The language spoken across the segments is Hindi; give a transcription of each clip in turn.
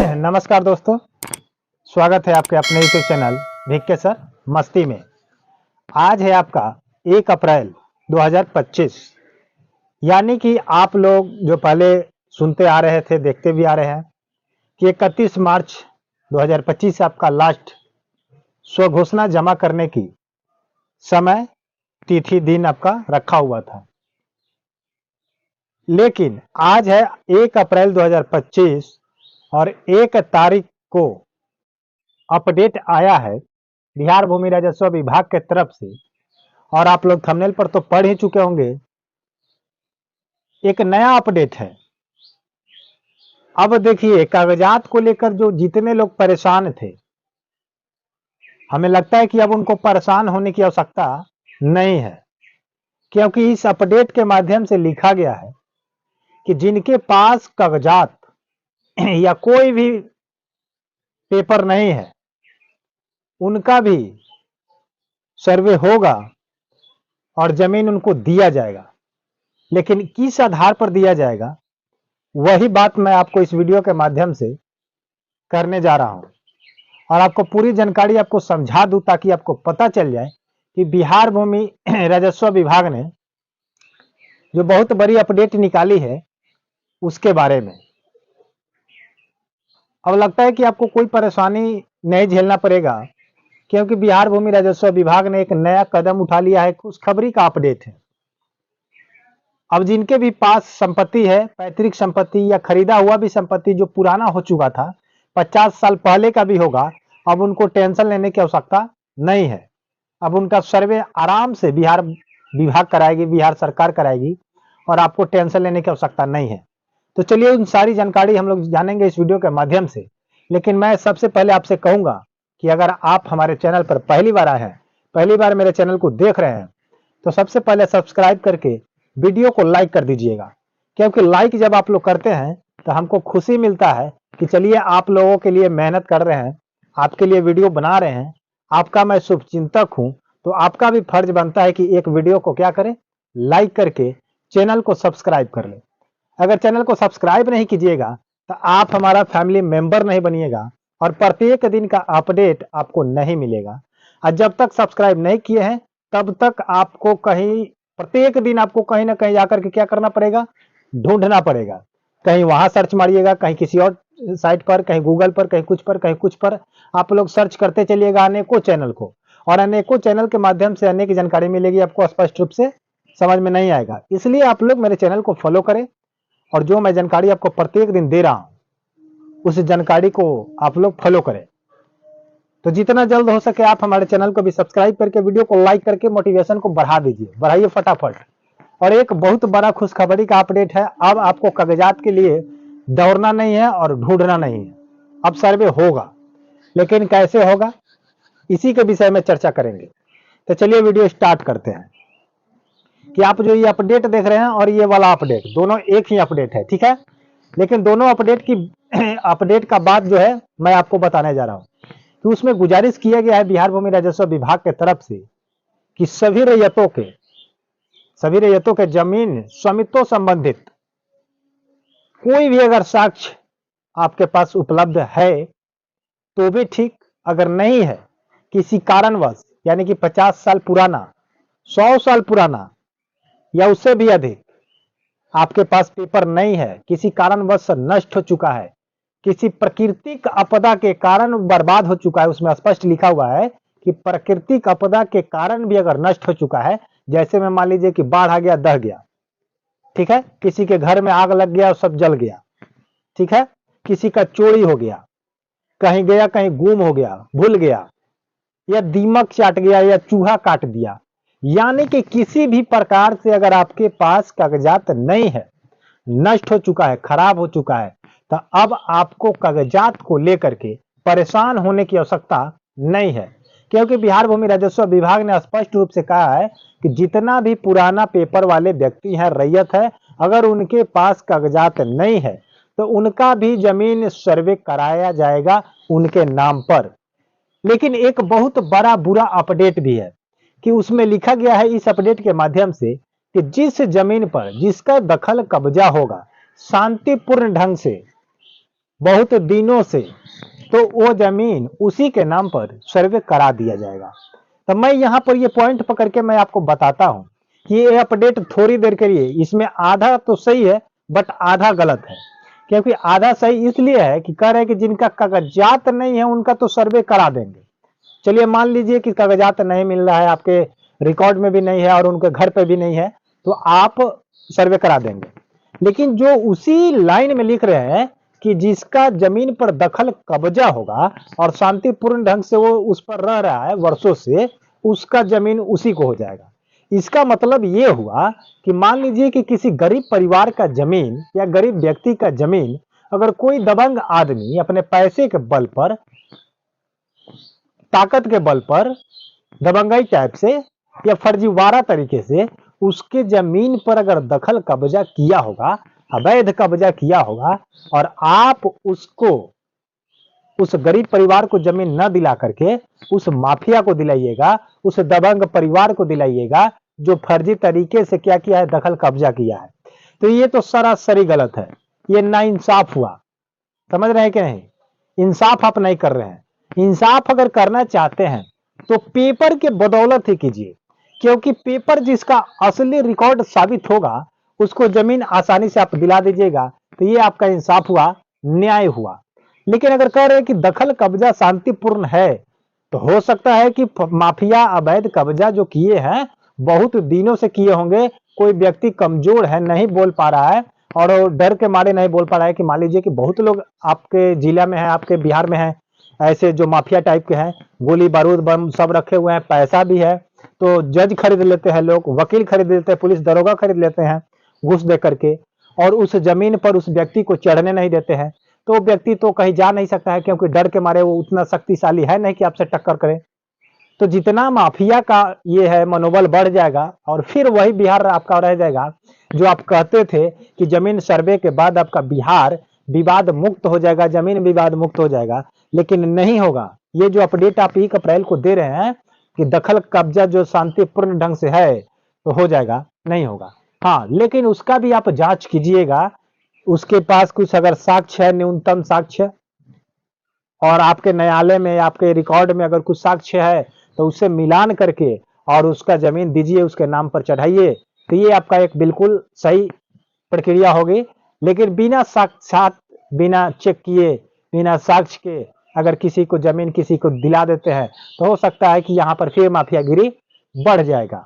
नमस्कार दोस्तों, स्वागत है आपके अपने यूट्यूब चैनल भिक्के सर मस्ती में। आज है आपका 1 अप्रैल 2025, यानी कि आप लोग जो पहले सुनते आ रहे थे, देखते भी आ रहे हैं कि 31 मार्च 2025 आपका लास्ट स्वघोषणा जमा करने की समय, तिथि, दिन आपका रखा हुआ था। लेकिन आज है 1 अप्रैल 2025 और 1 तारीख को अपडेट आया है बिहार भूमि राजस्व विभाग के तरफ से, और आप लोग थंबनेल पर तो पढ़ ही चुके होंगे। एक नया अपडेट है। अब देखिए, कागजात को लेकर जो जितने लोग परेशान थे, हमें लगता है कि अब उनको परेशान होने की आवश्यकता नहीं है, क्योंकि इस अपडेट के माध्यम से लिखा गया है कि जिनके पास कागजात या कोई भी पेपर नहीं है, उनका भी सर्वे होगा और जमीन उनको दिया जाएगा। लेकिन किस आधार पर दिया जाएगा, वही बात मैं आपको इस वीडियो के माध्यम से करने जा रहा हूं, और आपको पूरी जानकारी आपको समझा दूं ताकि आपको पता चल जाए कि बिहार भूमि राजस्व विभाग ने जो बहुत बड़ी अपडेट निकाली है उसके बारे में। अब लगता है कि आपको कोई परेशानी नहीं झेलना पड़ेगा, क्योंकि बिहार भूमि राजस्व विभाग ने एक नया कदम उठा लिया है। खुशखबरी का अपडेट है। अब जिनके भी पास संपत्ति है, पैतृक संपत्ति या खरीदा हुआ भी संपत्ति जो पुराना हो चुका था, 50 साल पहले का भी होगा, अब उनको टेंशन लेने की आवश्यकता नहीं है। अब उनका सर्वे आराम से बिहार विभाग कराएगी, बिहार सरकार कराएगी, और आपको टेंशन लेने की आवश्यकता नहीं है। तो चलिए, उन सारी जानकारी हम लोग जानेंगे इस वीडियो के माध्यम से। लेकिन मैं सबसे पहले आपसे कहूंगा कि अगर आप हमारे चैनल पर पहली बार आए हैं, पहली बार मेरे चैनल को देख रहे हैं, तो सबसे पहले सब्सक्राइब करके वीडियो को लाइक कर दीजिएगा, क्योंकि लाइक जब आप लोग करते हैं तो हमको खुशी मिलता है कि चलिए, आप लोगों के लिए मेहनत कर रहे हैं, आपके लिए वीडियो बना रहे हैं। आपका मैं शुभचिंतक हूं, तो आपका भी फर्ज बनता है कि एक वीडियो को क्या करें, लाइक करके चैनल को सब्सक्राइब कर ले। अगर चैनल को सब्सक्राइब नहीं कीजिएगा तो आप हमारा फैमिली मेंबर नहीं बनिएगा, और प्रत्येक दिन का अपडेट आपको नहीं मिलेगा। और जब तक सब्सक्राइब नहीं किए हैं, तब तक आपको कहीं, प्रत्येक दिन आपको कहीं ना कहीं जाकर के क्या करना पड़ेगा, ढूंढना पड़ेगा। कहीं वहां सर्च मारिएगा, कहीं किसी और साइट पर, कहीं गूगल पर, कहीं कुछ पर, कहीं कुछ पर। आप लोग सर्च करते चलिएगा अनेकों चैनल को, और अनेकों चैनल के माध्यम से अनेक जानकारी मिलेगी, आपको स्पष्ट रूप से समझ में नहीं आएगा। इसलिए आप लोग मेरे चैनल को फॉलो करें, और जो मैं जानकारी आपको प्रत्येक दिन दे रहा हूं, उस जानकारी को आप लोग फॉलो करें। तो जितना जल्द हो सके आप हमारे चैनल को भी सब्सक्राइब करके, वीडियो को लाइक करके मोटिवेशन को बढ़ा दीजिए, बढ़ाइए फटाफट। और एक बहुत बड़ा खुशखबरी का अपडेट है। अब आपको कागजात के लिए दौड़ना नहीं है और ढूंढना नहीं है, अब सर्वे होगा। लेकिन कैसे होगा, इसी के विषय में चर्चा करेंगे। तो चलिए वीडियो स्टार्ट करते हैं। कि आप जो ये अपडेट देख रहे हैं और ये वाला अपडेट, दोनों एक ही अपडेट है, ठीक है। लेकिन दोनों अपडेट की अपडेट का बात जो है मैं आपको बताने जा रहा हूं कि उसमें गुजारिश किया गया है बिहार भूमि राजस्व विभाग के तरफ से कि सभी रैयतों के जमीन स्वामित्व संबंधित कोई भी अगर साक्ष्य आपके पास उपलब्ध है तो भी ठीक, अगर नहीं है, किसी कारणवश, यानी कि 50 साल पुराना, 100 साल पुराना या उससे भी अधिक आपके पास पेपर नहीं है, किसी कारणवश नष्ट हो चुका है, किसी प्राकृतिक आपदा के कारण बर्बाद हो चुका है, उसमें स्पष्ट लिखा हुआ है कि प्राकृतिक आपदा के कारण भी अगर नष्ट हो चुका है, जैसे में मान लीजिए कि बाढ़ आ गया, दह गया, ठीक है, किसी के घर में आग लग गया और सब जल गया, ठीक है, किसी का चोरी हो गया, कहीं गया, कहीं गुम हो गया, भूल गया, या दीमक चाट गया, या चूहा काट दिया, यानी कि किसी भी प्रकार से अगर आपके पास कागजात नहीं है, नष्ट हो चुका है, खराब हो चुका है, तो अब आपको कागजात को लेकर के परेशान होने की आवश्यकता नहीं है। क्योंकि बिहार भूमि राजस्व विभाग ने स्पष्ट रूप से कहा है कि जितना भी पुराना पेपर वाले व्यक्ति हैं, रैयत है, अगर उनके पास कागजात नहीं है तो उनका भी जमीन सर्वे कराया जाएगा उनके नाम पर। लेकिन एक बहुत बड़ा बुरा अपडेट भी है कि उसमें लिखा गया है इस अपडेट के माध्यम से कि जिस जमीन पर जिसका दखल कब्जा होगा, शांतिपूर्ण ढंग से बहुत दिनों से, तो वो जमीन उसी के नाम पर सर्वे करा दिया जाएगा। तो मैं यहाँ पर ये पॉइंट पकड़ के मैं आपको बताता हूँ कि ये अपडेट थोड़ी देर के लिए, इसमें आधा तो सही है बट आधा गलत है। क्योंकि आधा सही इसलिए है कि कह रहे हैं कि जिनका कागजात नहीं है उनका तो सर्वे करा देंगे। चलिए मान लीजिए कि कागजात नहीं मिल रहा है, आपके रिकॉर्ड में भी नहीं है और उनके घर पे भी नहीं है, तो आप सर्वे करा देंगे। लेकिन जो उसी लाइन में लिख रहे हैं कि जिसका जमीन पर दखल कब्जा होगा और शांतिपूर्ण ढंग से वो उस पर रह रहा है वर्षों से, उसका जमीन उसी को हो जाएगा। इसका मतलब ये हुआ कि मान लीजिए कि किसी गरीब परिवार का जमीन या गरीब व्यक्ति का जमीन अगर कोई दबंग आदमी अपने पैसे के बल पर, ताकत के बल पर, दबंगाई टाइप से या फर्जीवाड़ा तरीके से उसके जमीन पर अगर दखल कब्जा किया होगा, अवैध कब्जा किया होगा, और आप उसको, उस गरीब परिवार को जमीन न दिला करके उस माफिया को दिलाइएगा, उस दबंग परिवार को दिलाइएगा जो फर्जी तरीके से क्या किया है, दखल कब्जा किया है। तो ये तो सरासरी गलत है, ये नाइंसाफ हुआ। समझ रहे हैं कि नहीं? इंसाफ आप नहीं कर रहे हैं। इंसाफ अगर करना चाहते हैं तो पेपर के बदौलत ही कीजिए, क्योंकि पेपर जिसका असली रिकॉर्ड साबित होगा उसको जमीन आसानी से आप दिला दीजिएगा, तो ये आपका इंसाफ हुआ, न्याय हुआ। लेकिन अगर कह रहे हैं कि दखल कब्जा शांतिपूर्ण है, तो हो सकता है कि माफिया अवैध कब्जा जो किए हैं बहुत दिनों से किए होंगे, कोई व्यक्ति कमजोर है, नहीं बोल पा रहा है और डर के मारे नहीं बोल पा रहा है कि मान लीजिए कि बहुत लोग आपके जिला में है, आपके बिहार में है, ऐसे जो माफिया टाइप के हैं, गोली बारूद बम सब रखे हुए हैं, पैसा भी है, तो जज खरीद लेते हैं लोग, वकील खरीद लेते हैं, पुलिस दरोगा खरीद लेते हैं घूस दे करके, और उस जमीन पर उस व्यक्ति को चढ़ने नहीं देते हैं। तो व्यक्ति तो कहीं जा नहीं सकता है, क्योंकि डर के मारे वो उतना शक्तिशाली है नहीं कि आपसे टक्कर करे। तो जितना माफिया का ये है मनोबल बढ़ जाएगा और फिर वही बिहार आपका रह जाएगा जो आप कहते थे कि जमीन सर्वे के बाद आपका बिहार विवाद मुक्त हो जाएगा, जमीन विवाद मुक्त हो जाएगा, लेकिन नहीं होगा। ये जो अपडेट आप 1 अप्रैल को दे रहे हैं कि दखल कब्जा जो शांतिपूर्ण ढंग से है तो हो जाएगा, नहीं होगा। हाँ, लेकिन उसका भी आप जांच कीजिएगा, उसके पास कुछ अगर साक्ष्य है, न्यूनतम साक्ष्य, और आपके न्यायालय में, आपके रिकॉर्ड में अगर कुछ साक्ष्य है तो उससे मिलान करके और उसका जमीन दीजिए, उसके नाम पर चढ़ाइए, तो ये आपका एक बिल्कुल सही प्रक्रिया होगी। लेकिन बिना साक्षात, बिना चेक किए, बिना साक्ष्य के अगर किसी को जमीन किसी को दिला देते हैं तो हो सकता है कि यहाँ पर फिर माफियागिरी बढ़ जाएगा।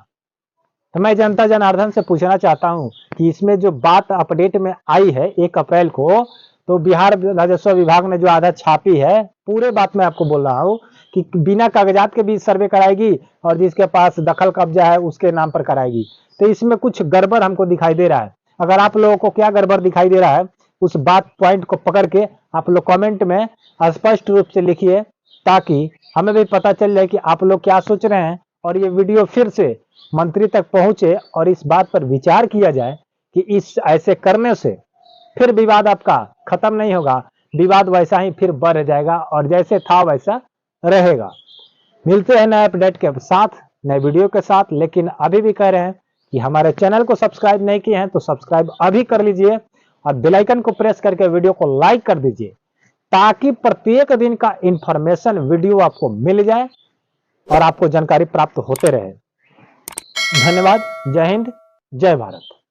तो मैं जनता जनार्दन से पूछना चाहता हूं कि इसमें जो बात अपडेट में आई है 1 अप्रैल को, तो बिहार राजस्व विभाग ने जो आधा छापी है, पूरे बात मैं आपको बोल रहा हूं कि बिना कागजात के भी सर्वे कराएगी और जिसके पास दखल कब्जा है उसके नाम पर कराएगी। तो इसमें कुछ गड़बड़ हमको दिखाई दे रहा है। अगर आप लोगों को क्या गड़बड़ दिखाई दे रहा है, उस बात पॉइंट को पकड़ के आप लोग कमेंट में स्पष्ट रूप से लिखिए, ताकि हमें भी पता चल जाए कि आप लोग क्या सोच रहे हैं, और ये वीडियो फिर से मंत्री तक पहुंचे और इस बात पर विचार किया जाए कि इस ऐसे करने से फिर विवाद आपका खत्म नहीं होगा, विवाद वैसा ही फिर बढ़ जाएगा और जैसे था वैसा रहेगा। मिलते हैं नए अपडेट के साथ, नए वीडियो के साथ। लेकिन अभी भी कह रहे हैं कि हमारे चैनल को सब्सक्राइब नहीं किए हैं तो सब्सक्राइब अभी कर लीजिए और बेल आइकन को प्रेस करके वीडियो को लाइक कर दीजिए, ताकि प्रत्येक दिन का इंफॉर्मेशन वीडियो आपको मिल जाए और आपको जानकारी प्राप्त होते रहे। धन्यवाद। जय हिंद, जय भारत।